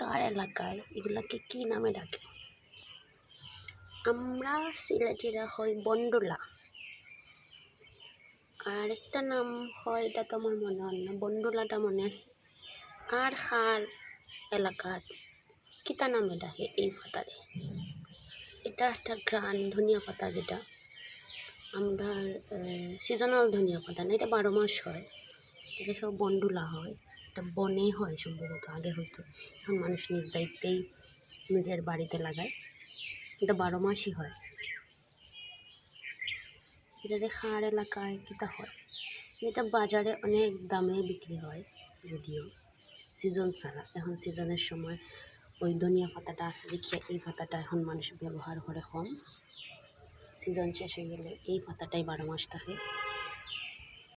খাড় এলাকায় এগুলাকে কি নামে ডাকে? আমরা সিলেটিরা হয় বন্ডলা, আর একটা নাম হয়, এটা তো আমার মনে হয় না, বন্ডলাটা মনে আছে। আর খাড় এলাকাত কিতা নামে ডাকে এই ফাতারে? এটা একটা গ্রান ধনিয়া পাতা, যেটা আমরা সিজনাল ধনিয়া পাতা না, এটা 12 মাস হয়। এটা সব বন্ডুলা হয়, এটা বনে হয় সম্ভবত, আগে হয়তো, এখন মানুষ নিজ দায়িত্বেই নিজের বাড়িতে লাগায়। এটা 12 মাসই হয়। এটা খাড় এলাকায় কিতা হয়, এটা বাজারে অনেক দামে বিক্রি হয়, যদিও সিজন ছাড়া। এখন সিজনের সময় ওই ধনিয়া পাতাটা আছে দেখিয়া এই পাতাটা এখন মানুষ ব্যবহার করে কম। সিজন শেষ হয়ে গেলে এই পাতাটাই 12 মাস থাকে।